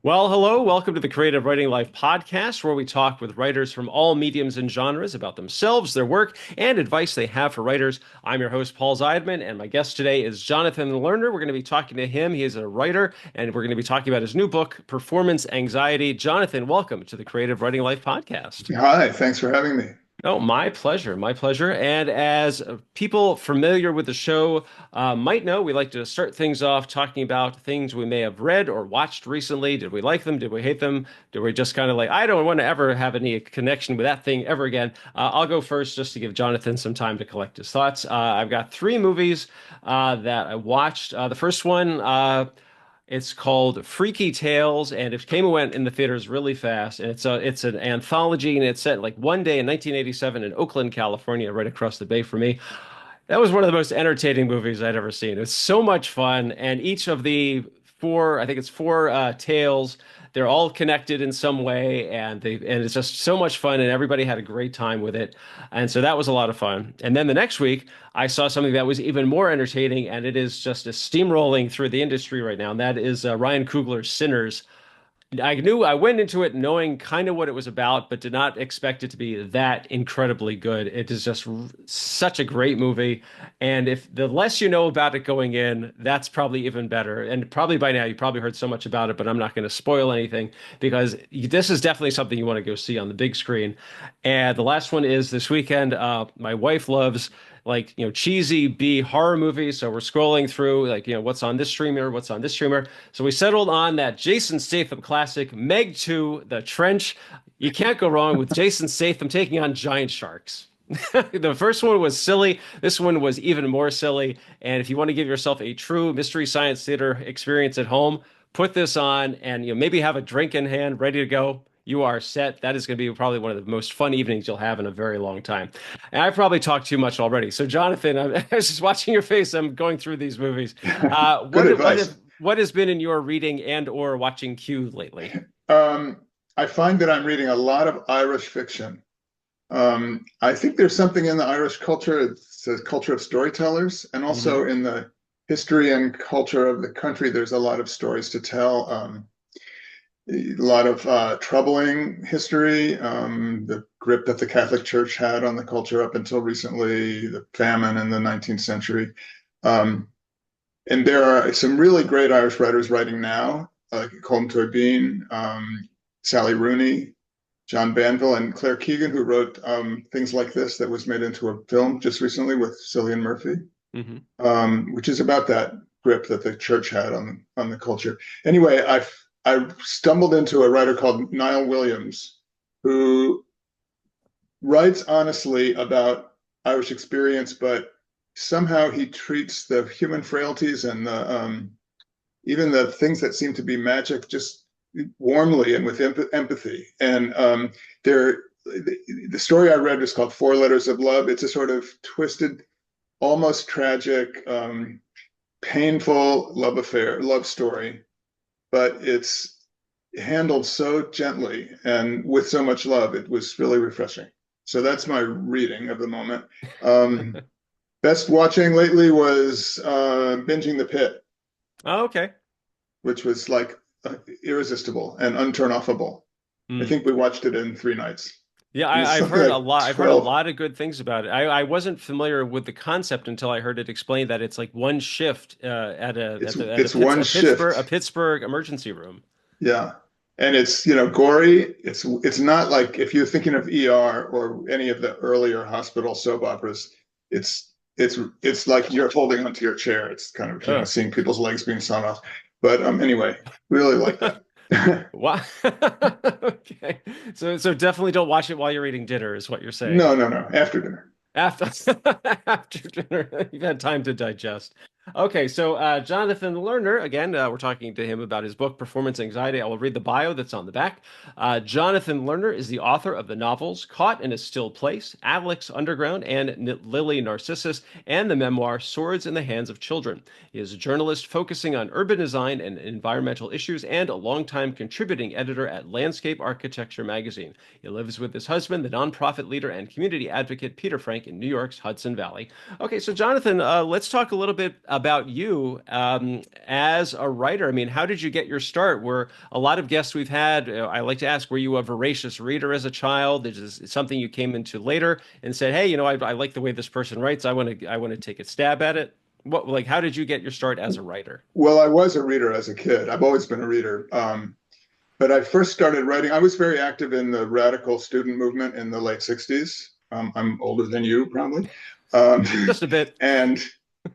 Well, hello. Welcome to the Creative Writing Life podcast, where we talk with writers from all mediums and genres about themselves, their work, and advice they have for writers. I'm your host, Paul Zeidman, and my guest today is Jonathan Lerner. We're going to be talking to him. He is a writer, and we're going to be talking about his new book, Performance Anxiety. Jonathan, welcome to the Creative Writing Life podcast. Hi, thanks for having me. Oh, my pleasure. My pleasure. And as people familiar with the show might know, we like to start things off talking about things we may have read or watched recently. Did we like them? Did we hate them? Did we just kind of like, I don't want to ever have any connection with that thing ever again? I'll go first just to give Jonathan some time to collect his thoughts. I've got three movies that I watched. The first one, it's called Freaky Tales, and it came and went in the theaters really fast. And it's an anthology, and it's set like one day in 1987 in Oakland, California, right across the bay from me. That was one of the most entertaining movies I'd ever seen. It was so much fun, and each of the four, I think it's four tales, they're all connected in some way, and it's just so much fun, and everybody had a great time with it, and so that was a lot of fun. And then the next week, I saw something that was even more entertaining, and it is just a steamrolling through the industry right now, and that is Ryan Coogler's Sinners. I went into it knowing kind of what it was about, but did not expect it to be that incredibly good. It is just such a great movie. And if the less you know about it going in, that's probably even better. And probably by now, you probably heard so much about it, but I'm not going to spoil anything because this is definitely something you want to go see on the big screen. And the last one is this weekend. My wife loves cheesy B horror movies. So we're scrolling through what's on this streamer, what's on this streamer. So we settled on that Jason Statham classic, Meg 2, The Trench. You can't go wrong with Jason Statham taking on giant sharks. The first one was silly. This one was even more silly. And if you want to give yourself a true Mystery Science Theater experience at home, put this on and maybe have a drink in hand, ready to go. You are set. That is going to be probably one of the most fun evenings you'll have in a very long time. And I've probably talked too much already. So, Jonathan, I was just watching your face. I'm going through these movies. Good advice. What has been in your reading and or watching queue lately? Um, I find that I'm reading a lot of Irish fiction. I think there's something in the Irish culture, it's a culture of storytellers, and Hmm. also in the history and culture of the country, there's a lot of stories to tell. A lot of troubling history, the grip that the Catholic Church had on the culture up until recently, the famine in the 19th century. Um, And there are some really great Irish writers writing now, like Colm Tóibín, Sally Rooney, John Banville, and Claire Keegan, who wrote things like this that was made into a film just recently with Cillian Murphy, Hmm. which is about that grip that the church had on the culture. Anyway, I stumbled into a writer called Niall Williams, who writes honestly about Irish experience, but somehow he treats the human frailties and the even the things that seem to be magic just warmly and with empathy. And the story I read was called Four Letters of Love. It's a sort of twisted, almost tragic, painful love affair, love story, but it's handled so gently and with so much love. It was really refreshing. So that's my reading of the moment. Um, Best watching lately was Binging the Pit, Oh, okay. which was like irresistible and unturnoffable. I Hmm. think we watched it in 3 nights. Yeah, It was I've something heard a like lot. I've heard a 12. lot of good things about it. I wasn't familiar with the concept until I heard it explained that it's like one shift at It's one A shift. Pittsburgh emergency room. Yeah. And it's, gory. It's not like if you're thinking of ER or any of the earlier hospital soap operas, it's like you're holding onto your chair. It's kind of, Oh. seeing people's legs being sawn off. But anyway, really like that. Wow. Okay. So definitely don't watch it while you're eating dinner, is what you're saying. No, no, no. After dinner. After after dinner, you've had time to digest. Okay, so Jonathan Lerner, again, we're talking to him about his book, Performance Anxiety. I will read the bio that's on the back. Jonathan Lerner is the author of the novels Caught in a Still Place, Alex Underground, and Lily Narcissus, and the memoir Swords in the Hands of Children. He is a journalist focusing on urban design and environmental issues and a longtime contributing editor at Landscape Architecture magazine. He lives with his husband, the nonprofit leader and community advocate Peter Frank in New York's Hudson Valley. Okay, so Jonathan, let's talk a little bit about you as a writer. I mean, how did you get your start? Were a lot of guests we've had, I like to ask, were you a voracious reader as a child? Is this something you came into later and said, "Hey, I like the way this person writes. I want to take a stab at it." Like, how did you get your start as a writer? Well, I was a reader as a kid. I've always been a reader. But I first started writing. I was very active in the radical student movement in the late 60s. I'm older than you, probably. Um, Just a bit. and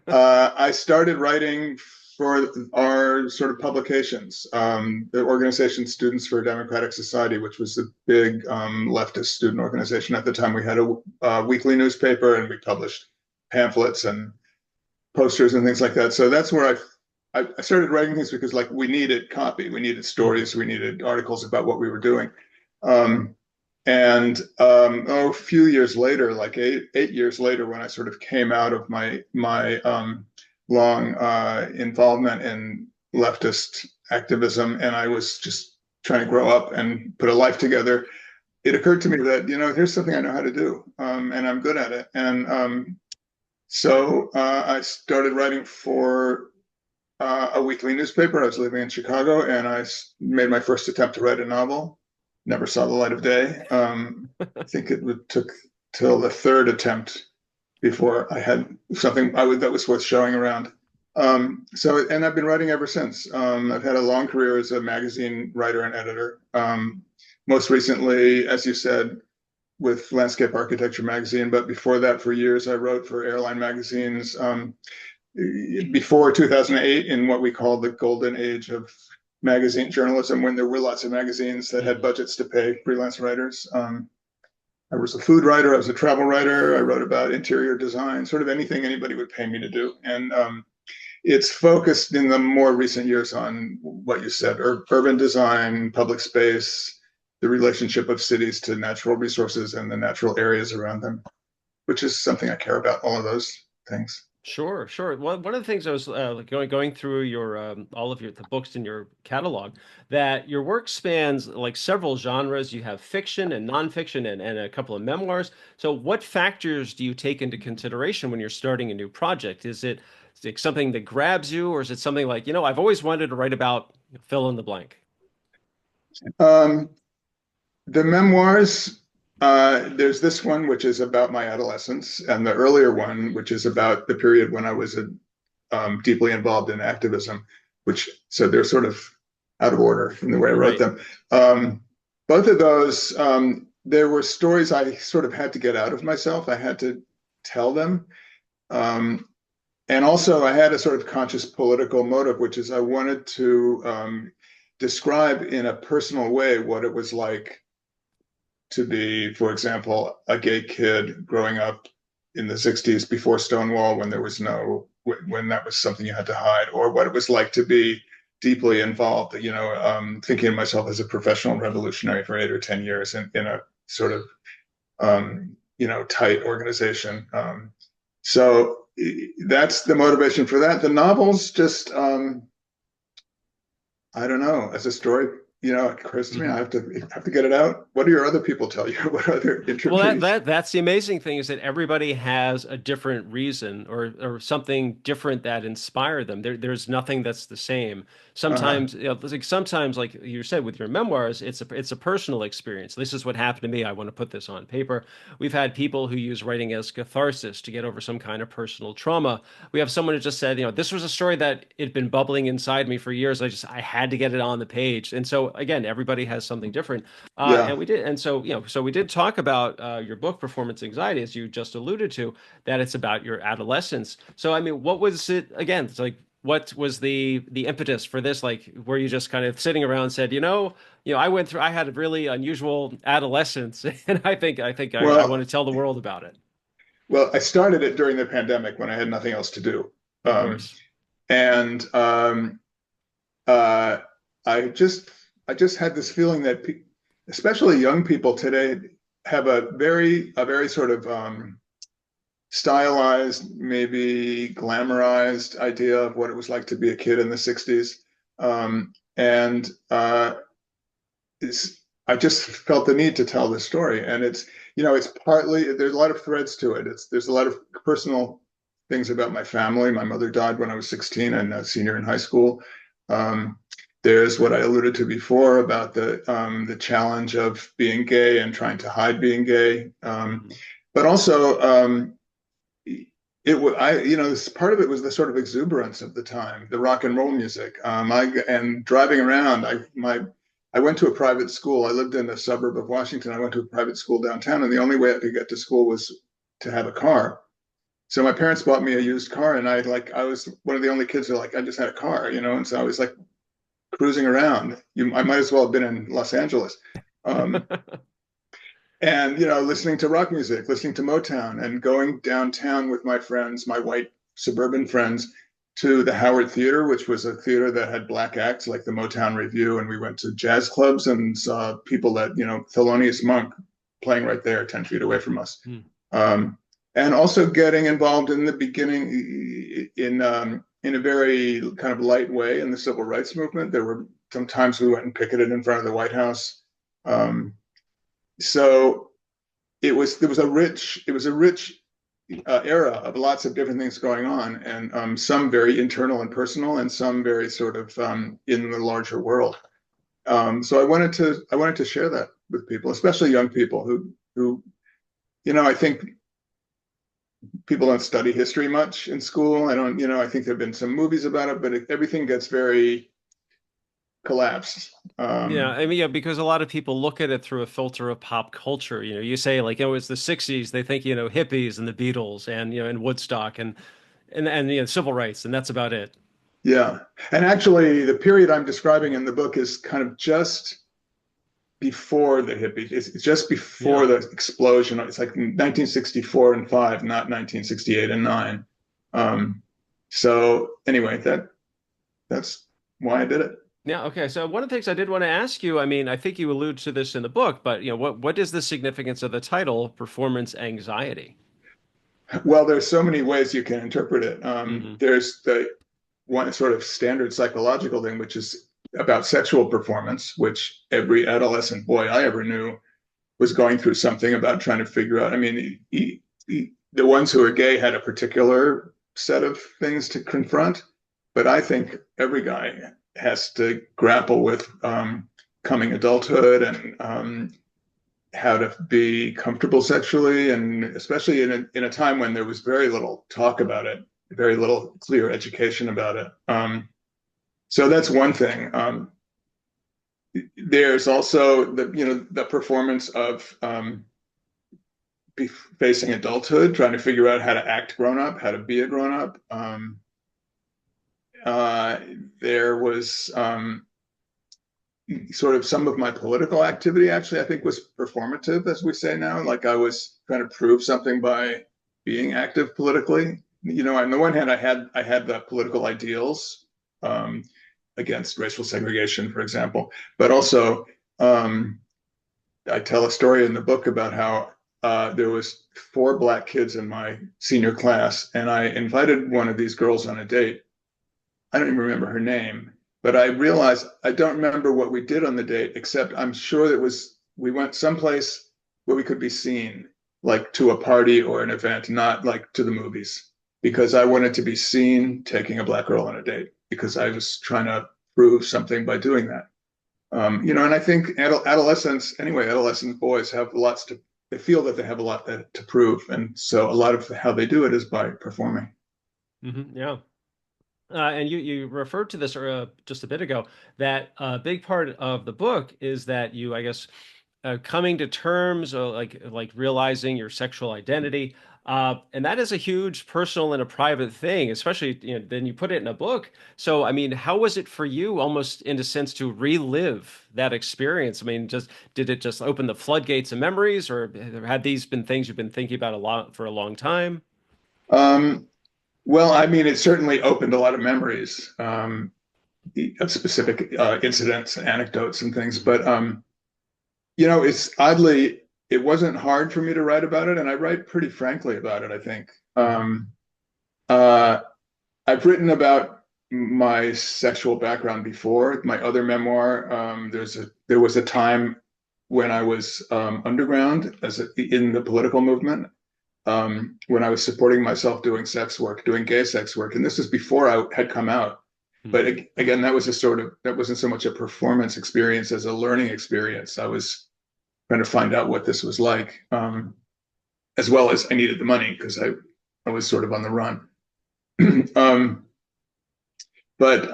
I started writing for our sort of publications, the organization Students for a Democratic Society, which was a big leftist student organization at the time. We had a weekly newspaper and we published pamphlets and posters and things like that. So that's where I started writing things because like we needed copy, we needed stories, we needed articles about what we were doing. Um, a few years later, like eight years later, when I sort of came out of my long involvement in leftist activism, and I was just trying to grow up and put a life together, it occurred to me that here's something I know how to do, and I'm good at it. And I started writing for a weekly newspaper. I was living in Chicago, and I made my first attempt to write a novel. Never saw the light of day. I think took till the third attempt before I had something that was worth showing around. And I've been writing ever since. I've had a long career as a magazine writer and editor. Most recently, as you said, with Landscape Architecture magazine, but before that, for years, I wrote for airline magazines. Before 2008, in what we call the golden age of magazine journalism, when there were lots of magazines that had Mhm. budgets to pay freelance writers. I was a food writer, I was a travel writer, I wrote about interior design, sort of anything anybody would pay me to do. And it's focused in the more recent years on what you said, urban design, public space, the relationship of cities to natural resources and the natural areas around them, which is something I care about, all of those things. Sure, sure. Well, one of the things I was like, going through your all of the books in your catalog, that your work spans like several genres. You have fiction and nonfiction and a couple of memoirs. So, what factors do you take into consideration when you're starting a new project? Is it something that grabs you, or is it something like, I've always wanted to write about fill in the blank? Um, the memoirs, there's this one, which is about my adolescence, and the earlier one, which is about the period when I was deeply involved in activism, so they're sort of out of order in the way I wrote Right. them. Um, Both of those, there were stories I sort of had to get out of myself. I had to tell them. Um, and also, I had a sort of conscious political motive, which is I wanted to describe in a personal way what it was like to be, for example, a gay kid growing up in the 60s before Stonewall, when there was when that was something you had to hide, or what it was like to be deeply involved, thinking of myself as a professional revolutionary for 8 or 10 years in a sort of, tight organization. So that's the motivation for that. The novels just, I don't know, as a story, it occurs to me, I have to get it out. What do your other people tell you? What other Well, interviews? that's the amazing thing is that everybody has a different reason or something different that inspired them. There's nothing that's the same. Uh-huh. Sometimes, like you said with your memoirs, it's a personal experience. This is what happened to me. I want to put this on paper. We've had people who use writing as catharsis to get over some kind of personal trauma. We have someone who just said, this was a story that had been bubbling inside me for years. I had to get it on the page. And so again, everybody has something different. Yeah. And we did, and so so we did talk about your book, Performance Anxiety, as you just alluded to, that it's about your adolescence. So, I mean, what was it again? It's like, what was the impetus for this? Like, were you just kind of sitting around and said, I had a really unusual adolescence, and I want Well, to tell the world about it. I started it during the pandemic when I had nothing else to do. Of Um, course. and uh, I just had this feeling that especially young people today have a very sort of stylized, maybe glamorized idea of what it was like to be a kid in the 60s. And I just felt the need to tell this story. And it's partly, there's a lot of threads to it. There's a lot of personal things about my family. My mother died when I was 16 and a senior in high school. Um, there's what I alluded to before about the challenge of being gay and trying to hide being gay. Mhm. But also, it was this part of it was the sort of exuberance of the time, the rock and roll music. And driving around, I went to a private school. I lived in a suburb of Washington. I went to a private school downtown, and the only way I could get to school was to have a car. So my parents bought me a used car, and I was one of the only kids who like I just had a car, and so I was like cruising around. I might as well have been in Los Angeles. Um, and listening to rock music, listening to Motown, and going downtown with my friends, my white suburban friends, to the Howard Theater, which was a theater that had black acts like the Motown Revue, and we went to jazz clubs and saw people that Thelonious Monk playing right there 10 feet away from us. Mm. um, and also getting involved in the beginning in a very kind of light way in the civil rights movement. There were some times we went and picketed in front of the White House. So it was a rich era of lots of different things going on, and some very internal and personal, and some very sort of in the larger world. So I wanted to share that with people, especially young people who I think people don't study history much in school. I think there've been some movies about it, but everything gets very collapsed. Yeah, I mean, yeah, because a lot of people look at it through a filter of pop culture. You say like, it's the '60s, they think, hippies and the Beatles and and Woodstock and civil rights, and that's about it. Yeah. And actually, the period I'm describing in the book is kind of just before the hippies. It's just before Yeah. the explosion. It's like 1964 and 5, not 1968 and 9. So anyway, that's why I did it. Yeah, okay. So one of the things I did want to ask you, I mean, I think you allude to this in the book, but what is the significance of the title, Performance Anxiety? Well, there's so many ways you can interpret it. Hmm. There's the one sort of standard psychological thing, which is about sexual performance, which every adolescent boy I ever knew was going through something about trying to figure out. I mean, the ones who are gay had a particular set of things to confront, but I think every guy has to grapple with coming adulthood and how to be comfortable sexually, and especially in a time when there was very little talk about it, very little clear education about it. So that's one thing. There's also the performance of facing adulthood, trying to figure out how to act grown up, how to be a grown up. Uh, there was sort of some of my political activity, actually, I think was performative, as we say now. Like I was trying to prove something by being active politically. On the one hand, I had the political ideals um, against racial segregation, for example, but also I tell a story in the book about how there was 4 black kids in my senior class, and I invited one of these girls on a date. I don't even remember her name, but I realized I don't remember what we did on the date, except I'm sure that we went someplace where we could be seen, like to a party or an event, not like to the movies, because I wanted to be seen taking a black girl on a date because I was trying to prove something by doing that. And I think adolescents, anyway, adolescent boys have lots to, they feel that they have a lot to prove. And so a lot of how they do it is by performing. Yeah. And you referred to this just a bit ago, that a big part of the book is that you, I guess, coming to terms or like realizing your sexual identity. And that is a huge personal and a private thing, especially, then you put it in a book. So, I mean, how was it for you, almost in a sense, to relive that experience? I mean, just did it just open the floodgates of memories, or had these been things you've been thinking about a lot for a long time? Um, well, I mean, it certainly opened a lot of memories of specific incidents and anecdotes and things. Mhm. But it's oddly, it wasn't hard for me to write about it, and I write pretty frankly about it, I think. Mhm. Uh, I've written about my sexual background before. My other memoir, there was a time when I was underground in the political movement, when I was supporting myself doing sex work, doing gay sex work. And this was before I had come out. Mm. But again, that was a sort of, that wasn't so much a performance experience as a learning experience. I was trying to find out what this was like, as well as I needed the money because I was sort of on the run. um, but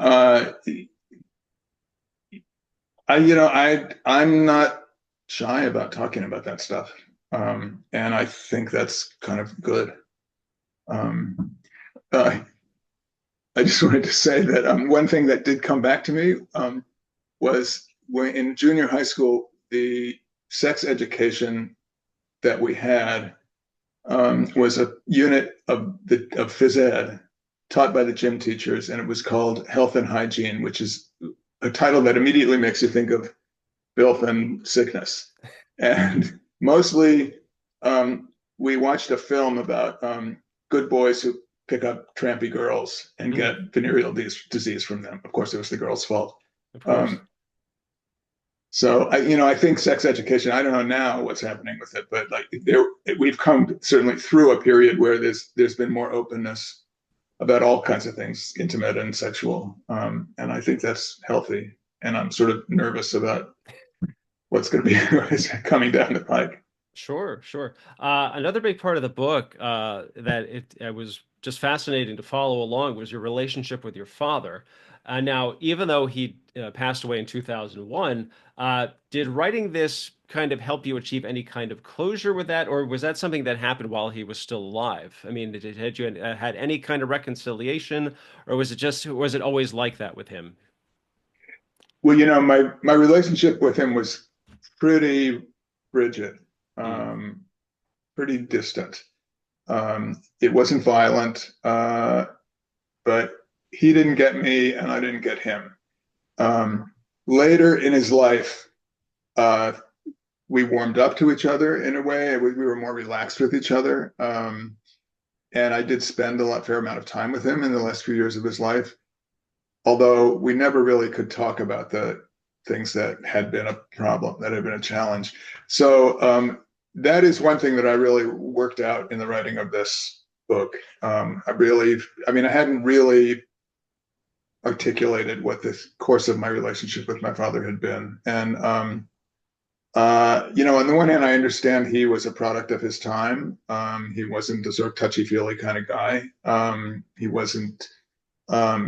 I'm not shy about talking about that stuff, and I think that's kind of good. Um, uh, I just wanted to say that one thing that did come back to me was when in junior high school, the sex education that we had was a unit of phys ed taught by the gym teachers, and it was called Health and Hygiene, which is a title that immediately makes you think of filth and sickness. And mostly, we watched a film about good boys who pick up trampy girls and Mm. get venereal disease from them. Of course, it was the girl's fault. Of course. Um, so I think sex education. I don't know now what's happening with it, but like we've come certainly through a period where there's been more openness about all kinds of things, intimate and sexual, and I think that's healthy. And I'm sort of nervous about what's going to be coming down the pike. Sure, sure. Another big part of the book that it was just fascinating to follow along was your relationship with your father. Now, even though he passed away in 2001, did writing this kind of help you achieve any kind of closure with that, or was that something that happened while he was still alive? I mean, had you had any kind of reconciliation, or was it always like that with him? Well, my relationship with him was pretty rigid, Mm, um, pretty distant. It wasn't violent, but he didn't get me, and I didn't get him. Um, Later in his life, uh, we warmed up to each other in a way. We were more relaxed with each other. And I did spend fair amount of time with him in the last few years of his life, although we never really could talk about the things that had been a problem, that had been a challenge. So that is one thing that I really worked out in the writing of this book. I mean, I hadn't really articulated what the course of my relationship with my father had been. And on the one hand, I understand he was a product of his time. He wasn't a sort of touchy-feely kind of guy. He wasn't.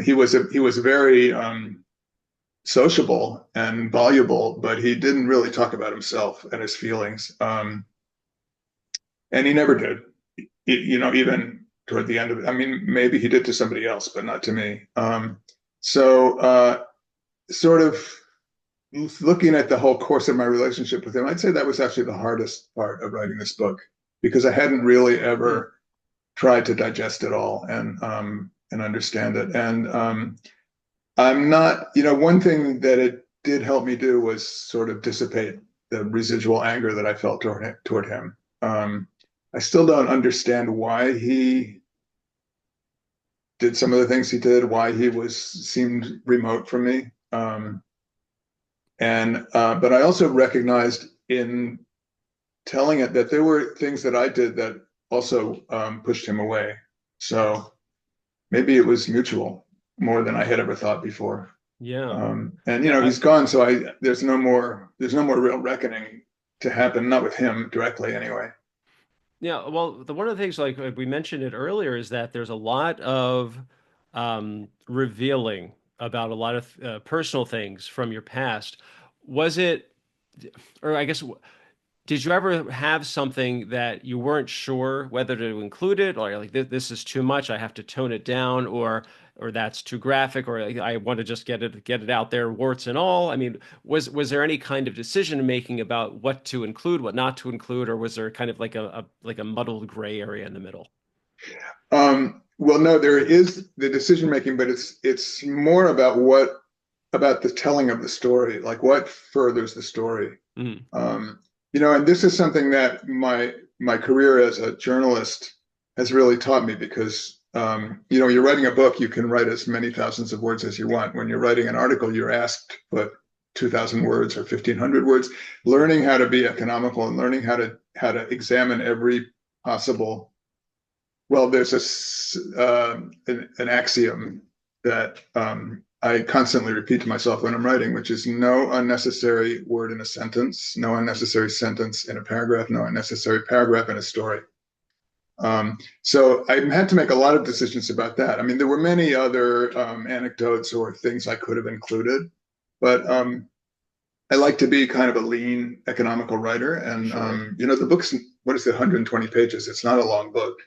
He was very sociable and voluble, but he didn't really talk about himself and his feelings. And he never did. Even toward the end of it. I mean, maybe he did to somebody else, but not to me. So, sort of looking at the whole course of my relationship with him, I'd say that was actually the hardest part of writing this book because I hadn't really mm, ever tried to digest it all and understand it. And I'm not, one thing that it did help me do was sort of dissipate the residual anger that I felt toward him. I still don't understand why he did some of the things he did, why he seemed remote from me. And but I also recognized in telling it that there were things that I did that also pushed him away. So maybe it was mutual more than I had ever thought before. yeah. And Yeah, he's gone, so there's no more real reckoning to happen, not with him directly anyway. yeah, well, one of the things like we mentioned it earlier is that there's a lot of revealing about a lot of personal things from your past. Was it, or I guess, did you ever have something that you weren't sure whether to include it, or like this is too much, I have to tone it down, or that's too graphic, or like, I want to just get it out there, warts and all? I mean, was there any kind of decision making about what to include, what not to include, or was there kind of like a muddled gray area in the middle? Well, no, there is the decision making, but it's more about the telling of the story, like what furthers the story. Mm, Um, and this is something that my career as a journalist has really taught me because you're writing a book, you can write as many thousands of words as you want. When you're writing an article, you're asked to put 2,000 words or 1,500 words. Learning how to be economical and learning how to examine every possible Well, there's an axiom that I constantly repeat to myself when I'm writing, which is no unnecessary word in a sentence, no unnecessary sentence in a paragraph, no unnecessary paragraph in a story. So I had to make a lot of decisions about that. I mean, there were many other anecdotes or things I could have included, but I like to be kind of a lean, economical writer. And, Sure. the book's, what is it, 120 pages? It's not a long book.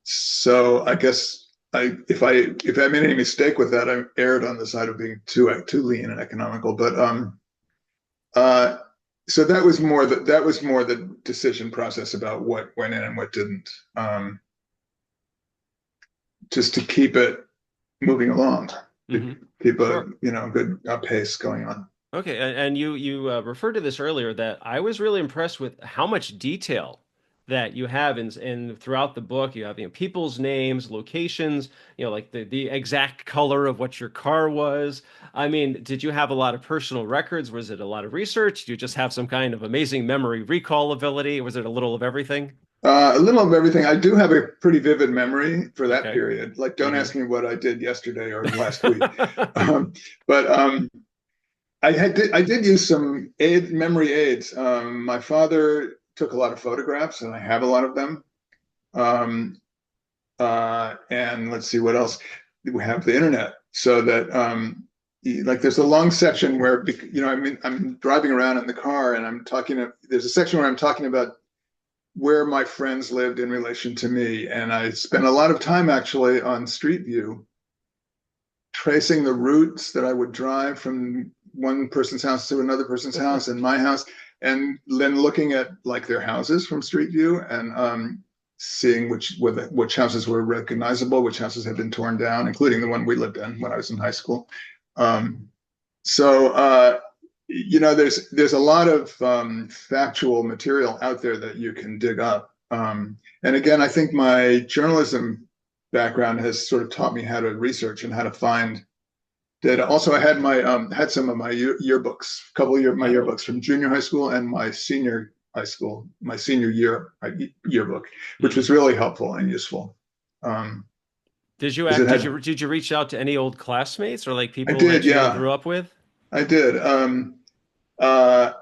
So I guess if I made any mistake with that, I erred on the side of being too lean and economical. But uh, so that was more the decision process about what went in and what didn't, just to keep it moving along, to Hmm. keep a Sure. good pace going on. Okay, and you referred to this earlier that I was really impressed with how much detail that you have in throughout the book. You have, people's names, locations, like the exact color of what your car was. I mean, did you have a lot of personal records? Was it a lot of research? Did you just have some kind of amazing memory recall ability? Was it a little of everything? A little of everything. I do have a pretty vivid memory for that Okay. period. Like, don't Hmm. ask me what I did yesterday or last week. But I did use some memory aids. My father took a lot of photographs, and I have a lot of them. Um, and let's see what else. We have the internet, so that like there's a long section where I'm driving around in the car, and there's a section where I'm talking about where my friends lived in relation to me, and I spent a lot of time actually on Street View tracing the routes that I would drive from one person's house to another person's house and my house, and then looking at like their houses from Street View and seeing which houses were recognizable, which houses had been torn down, including the one we lived in when I was in high school. Um, so there's a lot of factual material out there that you can dig up. And again, I think my journalism background has sort of taught me how to research and how to find data. Also, I had some of my yearbooks, a couple of my Oh. yearbooks from junior high school and my senior year yearbook, which Hmm. was really helpful and useful. Um, Did you because it act, had did you reach out to any old classmates or like I people did, that you yeah, grew up with? I did. Uh,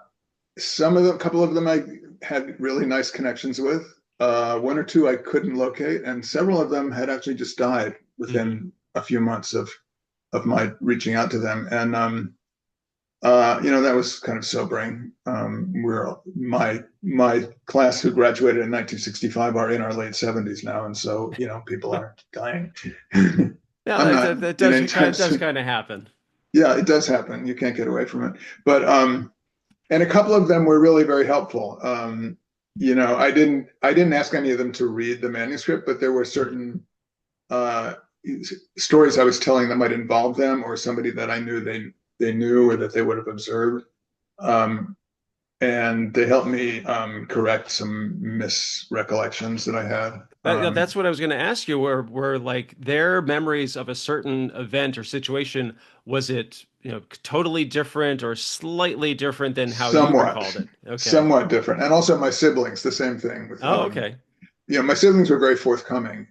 a couple of them I had really nice connections with. One or two I couldn't locate, and several of them had actually just died Hmm. within a few months of my reaching out to them. And that was kind of sobering. My class who graduated in 1965 are in our late 70s now, and so people are dying. Yeah, I'm not that in does anytime soon. kind of happen. Yeah, it does happen. You can't get away from it. But and a couple of them were really very helpful. I didn't ask any of them to read the manuscript, but there were Mhm. certain uh, stories I was telling that might involve them or somebody that I knew they knew or that they would have observed. Um, and they helped me correct some misrecollections that I had. That's what I was going to ask you. Were like their memories of a certain event or situation, was it, totally different or slightly different than how you Somewhat, recalled it? Okay. somewhat different. And also my siblings, the same thing. Oh, okay. My siblings were very forthcoming.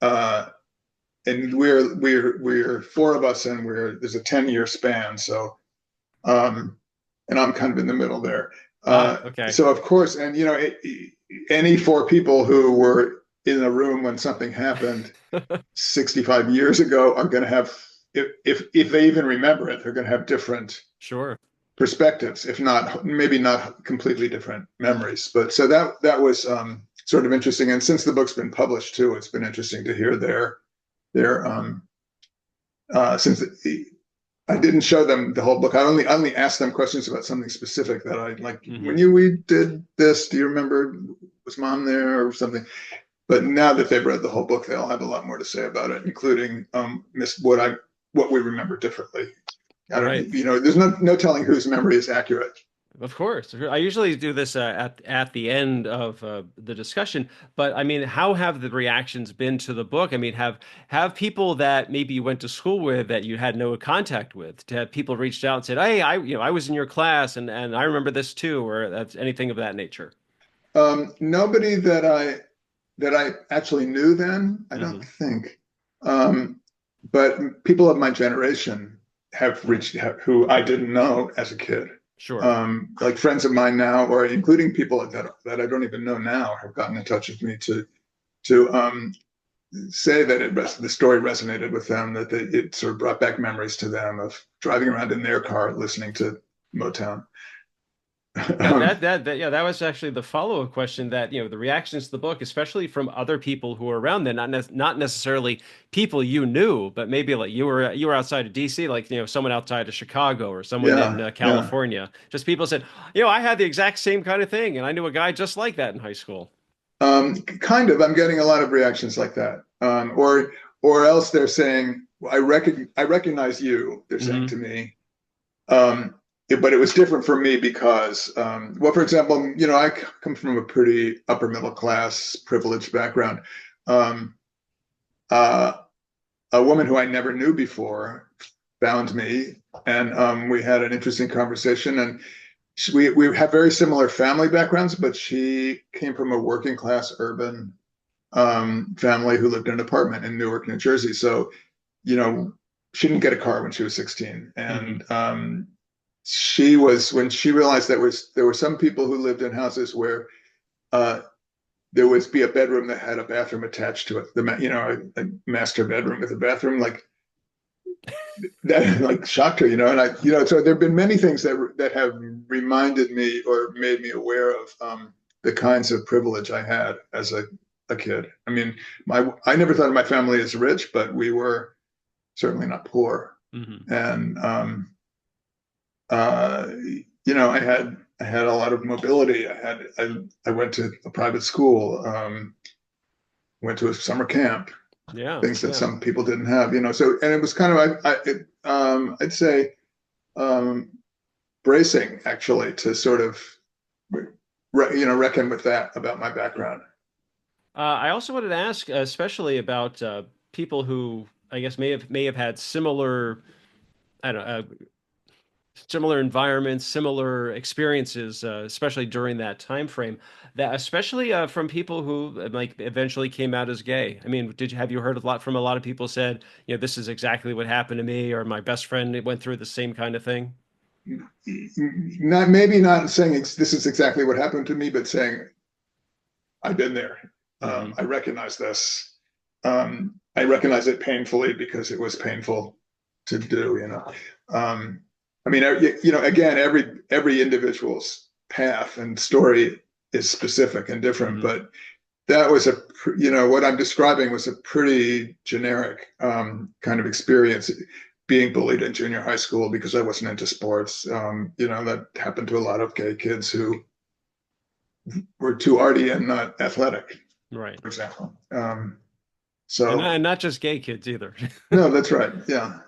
Uh, and we're four of us, and there's a 10-year span. So, and I'm kind of in the middle there. Ah, okay. So of course, and any four people who were in a room when something happened 65 years ago are going to have, if they even remember it, they're going to have different Sure. perspectives, if not maybe not completely different memories. But so that was sort of interesting. And since the book's been published too, it's been interesting to hear their since I didn't show them the whole book. I only asked them questions about something specific that I like. Hmm. When we did this, do you remember? Was mom there or something? But now that they've read the whole book, they'll have a lot more to say about it, including what we remember differently. I don't, Right. there's no telling whose memory is accurate. Of course. I usually do this at the end of the discussion, but I mean, how have the reactions been to the book? I mean, have people that maybe you went to school with that you had no contact with, to have people reached out and said, "Hey, I was in your class and I remember this too," or that's anything of that nature? Nobody that I that I actually knew then, I don't Hmm. think. Um, but people of my generation have reached who I didn't know as a kid. Sure. Like friends of mine now, or including people that I don't even know now, have gotten in touch with me to say that the story resonated with them, that it sort of brought back memories to them of driving around in their car listening to Motown. Yeah, yeah, that was actually the follow-up question that, the reactions to the book, especially from other people who were around then, not necessarily people you knew, but maybe like you were outside of DC, like, someone outside of Chicago or someone in Yeah, yeah. California. Just people said, I had the exact same kind of thing, and I knew a guy just like that in high school. Kind of. I'm getting a lot of reactions like that. Or else they're saying, I recognize you, they're saying Hmm. to me. Um, but it was different for me because, well, for example, I come from a pretty upper middle class, privileged background. Um, uh, a woman who I never knew before found me, and we had an interesting conversation. And we have very similar family backgrounds, but she came from a working class urban family who lived in an apartment in Newark, New Jersey. So, you know, she didn't get a car when she was 16. Hmm. And she was, when she realized that there were some people who lived in houses where uh, there would be a bedroom that had a bathroom attached to it, a master bedroom with a bathroom, like that, like shocked her, and so there have been many things that have reminded me or made me aware of the kinds of privilege I had as a kid. I mean, I never thought of my family as rich, but we were certainly not poor. Hmm. And uh, I had a lot of mobility. I went to a private school, went to a summer camp, Yeah, things that yeah. some people didn't have. So and it was kind of I'd say um, bracing actually to sort of reckon with that about my background. I also wanted to ask, especially about people who I guess may have had similar, I don't know, similar environments, similar experiences, especially during that time frame. That especially from people who like eventually came out as gay. I mean, have you heard a lot from a lot of people said, this is exactly what happened to me, or my best friend went through the same kind of thing? Not maybe not saying this is exactly what happened to me, but saying I've been there. Hmm. I recognize this. I recognize it painfully because it was painful to do. I mean, again, every individual's path and story is specific and different, Hmm. but that was what I'm describing was a pretty generic kind of experience. Being bullied in junior high school because I wasn't into sports. That happened to a lot of gay kids who were too arty and not athletic, Right. for example. And So not just gay kids either. no, that's right. Yeah,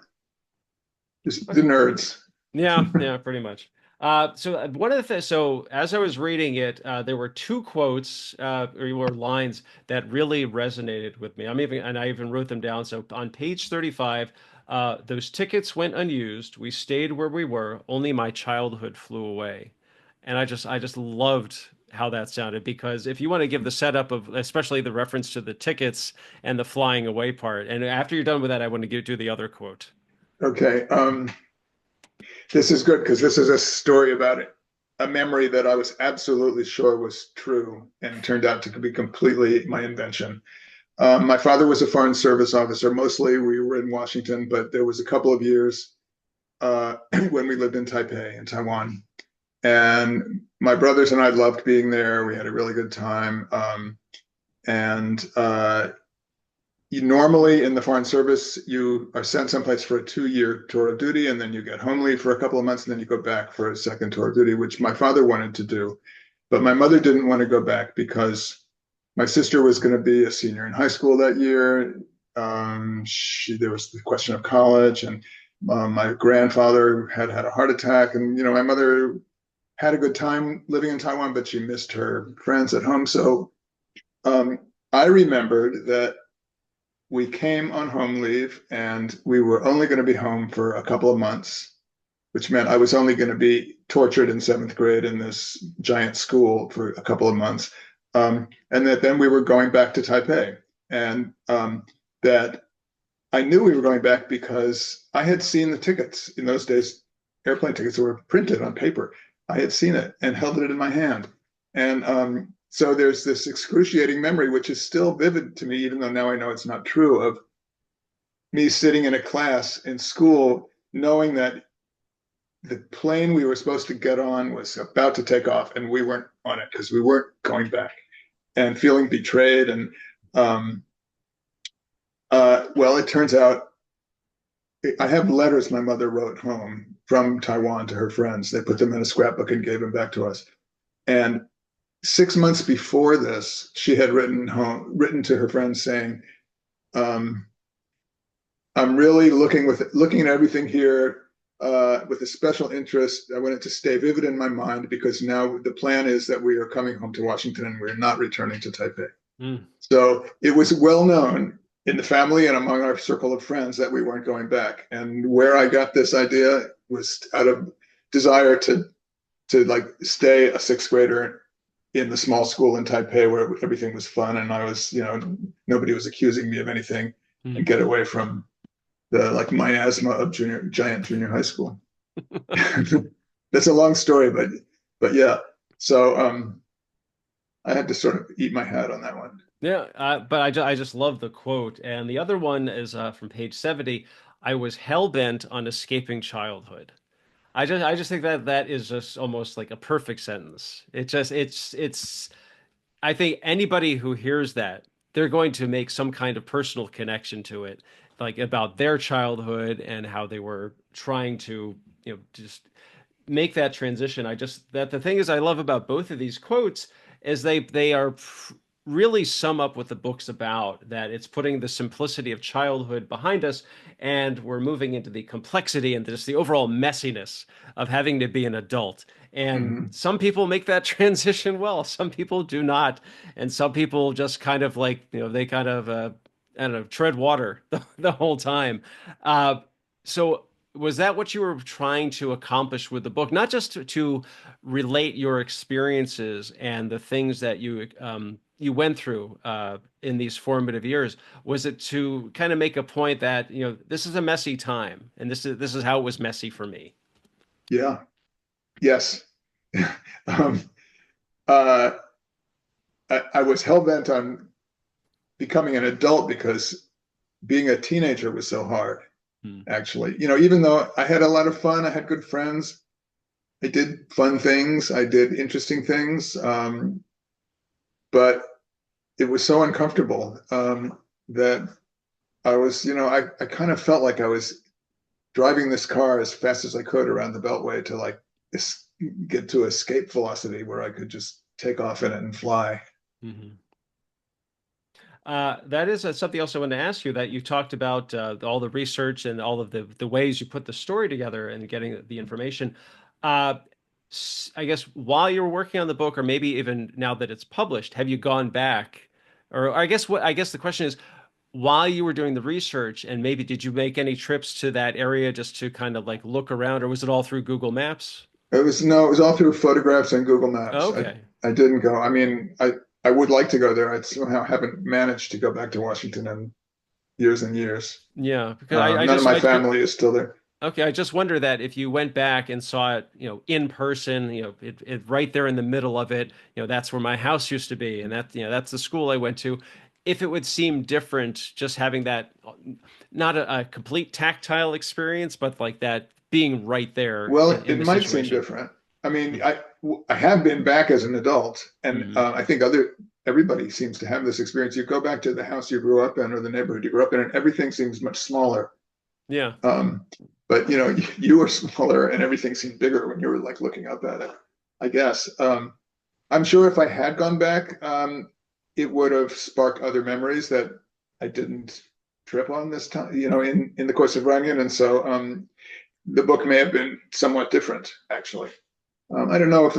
just the nerds. Yeah, yeah, pretty much. So one of the things, so as I was reading it, there were two quotes or lines that really resonated with me. And I even wrote them down. So on page 35, those tickets went unused. We stayed where we were. Only my childhood flew away. And I just loved how that sounded because if you want to give the setup of, especially the reference to the tickets and the flying away part, and after you're done with that, I want to do the other quote. Okay, this is good because this is a story about a memory that I was absolutely sure was true and turned out to be completely my invention. My father was a foreign service officer. Mostly we were in Washington, but there was a couple of years when we lived in Taipei in Taiwan. And my brothers and I loved being there. We had a really good time. And you normally in the foreign service, you are sent someplace for a 2-year tour of duty, and then you get home leave for a couple of months, and then you go back for a second tour of duty, which my father wanted to do. But my mother didn't want to go back because my sister was going to be a senior in high school that year. There was the question of college, and my grandfather had had a heart attack, and my mother had a good time living in Taiwan, but she missed her friends at home. So um, I remembered that we came on home leave, and we were only going to be home for a couple of months, which meant I was only going to be tortured in seventh grade in this giant school for a couple of months. and that then we were going back to Taipei, and that I knew we were going back because I had seen the tickets in those days. Airplane tickets were printed on paper. I had seen it and held it in my hand, and so there's this excruciating memory, which is still vivid to me, even though now I know it's not true, of me sitting in a class in school, knowing that the plane we were supposed to get on was about to take off, and we weren't on it because we weren't going back, and feeling betrayed. And um, well, it turns out I have letters my mother wrote home from Taiwan to her friends. They put them in a scrapbook and gave them back to us. And 6 months before this, she had written to her friends saying, um, "I'm really looking at everything here with a special interest. I want it to stay vivid in my mind because now the plan is that we are coming home to Washington and we're not returning to Taipei." Mm. So it was well known in the family and among our circle of friends that we weren't going back. And where I got this idea was out of desire to like stay a sixth grader in the small school in Taipei where everything was fun and I was, nobody was accusing me of anything, and Mm. get away from the like miasma of giant junior high school. That's a long story, but yeah. So I had to sort of eat my hat on that one. Yeah, but I just love the quote. And the other one is from page 70. I was hell bent on escaping childhood. I just think that that is just almost like a perfect sentence. It's I think anybody who hears that, they're going to make some kind of personal connection to it, like about their childhood and how they were trying to, just make that transition. I just that the thing is I love about both of these quotes is they are really sum up what the book's about, that it's putting the simplicity of childhood behind us and we're moving into the complexity and just the overall messiness of having to be an adult. And Mm-hmm. some people make that transition well, some people do not, and some people just kind of like, they kind of I don't know, tread water the whole time. So was that what you were trying to accomplish with the book? Not just to relate your experiences and the things that you went through in these formative years. Was it to kind of make a point that this is a messy time, and this is how it was messy for me? Yeah. Yes. um, uh, I was hell bent on becoming an adult because being a teenager was so hard. Hmm. Actually, even though I had a lot of fun, I had good friends. I did fun things. I did interesting things. But it was so uncomfortable that I was, I kind of felt like I was driving this car as fast as I could around the Beltway to like get to escape velocity where I could just take off in it and fly. Hmm. That is something else I wanted to ask you, that you talked about all the research and all of the ways you put the story together and getting the information. Uh, I guess while you were working on the book, or maybe even now that it's published, have you gone back? Or I guess the question is, while you were doing the research, and maybe did you make any trips to that area just to kind of like look around, or was it all through Google Maps? It was no, it was all through photographs and Google Maps. Okay. I didn't go. I mean, I would like to go there. I somehow haven't managed to go back to Washington in years and years. Yeah, because I None of just my I family is still there. okay, I just wonder that if you went back and saw it, in person, it right there in the middle of it, that's where my house used to be, and that's the school I went to. If it would seem different, just having that, not a complete tactile experience, but like that being right there Well, in it the might seem situation. different. I mean, Mm-hmm. I have been back as an adult, and Mm-hmm. I think everybody seems to have this experience. You go back to the house you grew up in or the neighborhood you grew up in, and everything seems much smaller. Yeah. Um, but you were smaller, and everything seemed bigger when you were like looking up at it. I guess. I'm sure if I had gone back, it would have sparked other memories that I didn't trip on this time, in the course of writing it. And so the book may have been somewhat different, actually. I don't know if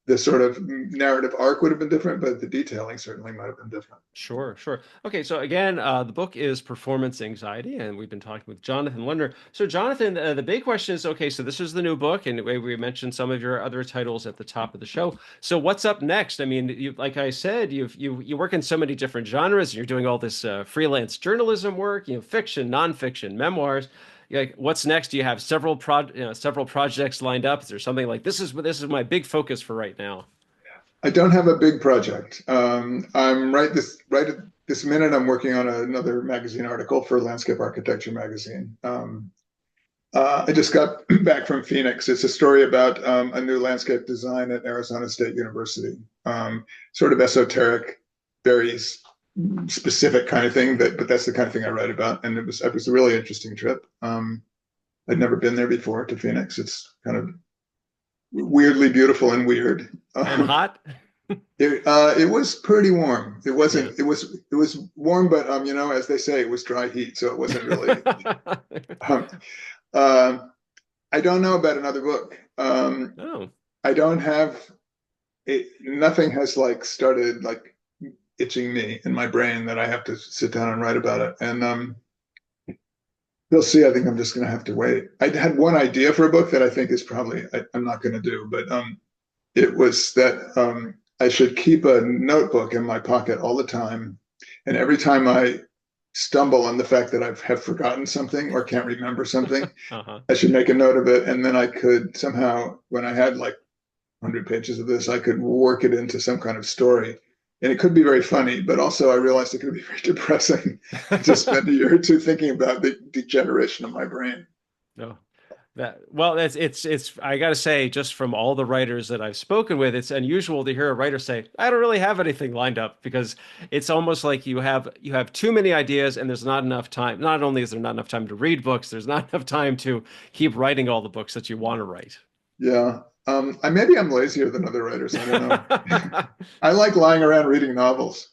the sort of narrative arc would have been different, but the detailing certainly might have been different. Sure, sure. Okay, so again, the book is Performance Anxiety, and we've been talking with Jonathan Lerner. So, Jonathan, the big question is, okay, so this is the new book, and we mentioned some of your other titles at the top of the show. So, what's up next? I mean, you, like I said, you work in so many different genres. You're doing all this freelance journalism work, fiction, nonfiction, memoirs. Like, what's next? Do you have several projects lined up? Is there something like this is my big focus for right now? I don't have a big project. I'm right at this minute. I'm working on another magazine article for Landscape Architecture magazine. I just got back from Phoenix. It's a story about a new landscape design at Arizona State University. Sort of esoteric, very specific kind of thing, but that's the kind of thing I write about. And it was a really interesting trip. I'd never been there before to Phoenix. It's kind of weirdly beautiful and weird. And hot? It was pretty warm. It Yeah. wasn't. It was warm, but as they say, it was dry heat, so it wasn't really. Um, uh, I don't know about another book. Oh. I don't have it. Nothing has like started like itching me in my brain that I have to sit down and write about it. And we'll see. I think I'm just going to have to wait. I had one idea for a book that I think is probably I'm not going to do, but it was that I should keep a notebook in my pocket all the time. And every time I stumble on the fact that I have forgotten something or can't remember something, Uh-huh. I should make a note of it. And then I could somehow, when I had like 100 pages of this, I could work it into some kind of story. And it could be very funny, but also I realized it could be very depressing to spend a year or two thinking about the degeneration of my brain. No. That well, it's I gotta say, just from all the writers that I've spoken with, it's unusual to hear a writer say, I don't really have anything lined up because it's almost like you have too many ideas and there's not enough time. Not only is there not enough time to read books, there's not enough time to keep writing all the books that you want to write. Yeah. Maybe I'm lazier than other writers. I don't know. I like lying around reading novels.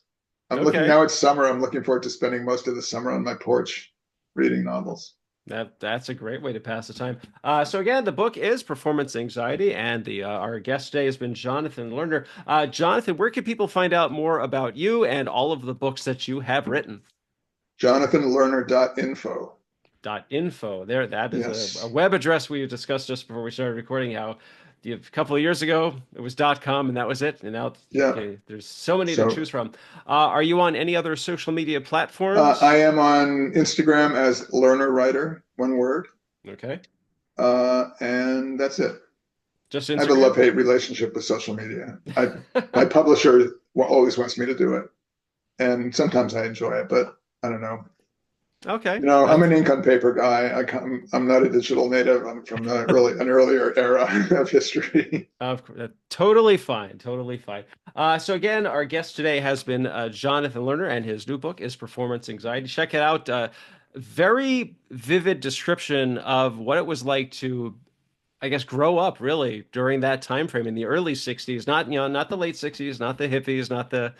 Okay. Now it's summer. I'm looking forward to spending most of the summer on my porch reading novels. That's a great way to pass the time. So again, the book is Performance Anxiety, and the our guest today has been Jonathan Lerner. Jonathan, where can people find out more about you and all of the books that you have written? JonathanLerner.info. .info. There, that is a Yes. web address we discussed just before we started recording. How a couple of years ago it was .com and that was it, and now Yeah. okay, there's so many to So choose from. Are you on any other social media I platforms? am on Instagram as Lerner Writer, one word. Okay, And that's it. just I have a Instagram. love-hate relationship with social media. My publisher always wants me to do it, and sometimes I enjoy it, but I don't know. Okay, I'm that's an ink on paper guy. I'm not a digital native. I'm from an earlier era of history. of course, totally fine, totally fine. So again, our guest today has been Jonathan Lerner, and his new book is Performance Anxiety. Check it out. Very vivid description of what it was like to, I guess, grow up really during that time frame in the early 60s, not the late 60s, not the hippies, not the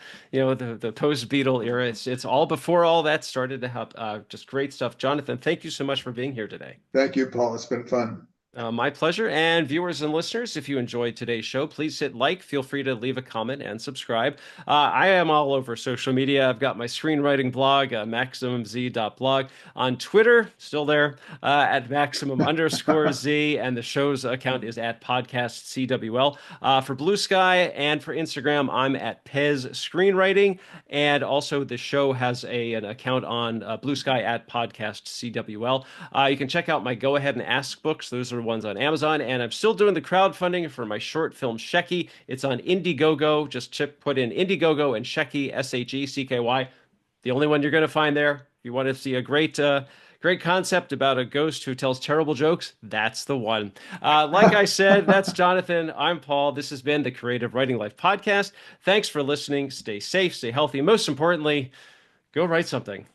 post-Beatle era. It's all before all that started to help. Just great stuff. Jonathan, thank you so much for being here today. Thank you, Paul. It's been fun. My pleasure. And viewers and listeners, if you enjoyed today's show, please hit like. Feel free to leave a comment and subscribe. I am all over social media. I've got my screenwriting blog, MaximumZ.blog. On Twitter, still there, at Maximum_Z. And the show's account is at Podcast CWL. For Blue Sky and for Instagram, I'm at Pez Screenwriting. And also, the show has an account on Blue Sky at Podcast CWL. You can check out my Go Ahead and Ask books. Those are ones on Amazon. And I'm still doing the crowdfunding for my short film Shecky. It's on Indiegogo. Just put in Indiegogo and Shecky, Shecky. The only one you're going to find there. If you want to see a great concept about a ghost who tells terrible jokes, that's the one. Like I said, that's Jonathan. I'm Paul. This has been the Creative Writing Life podcast. Thanks for listening. Stay safe, stay healthy. Most importantly, go write something.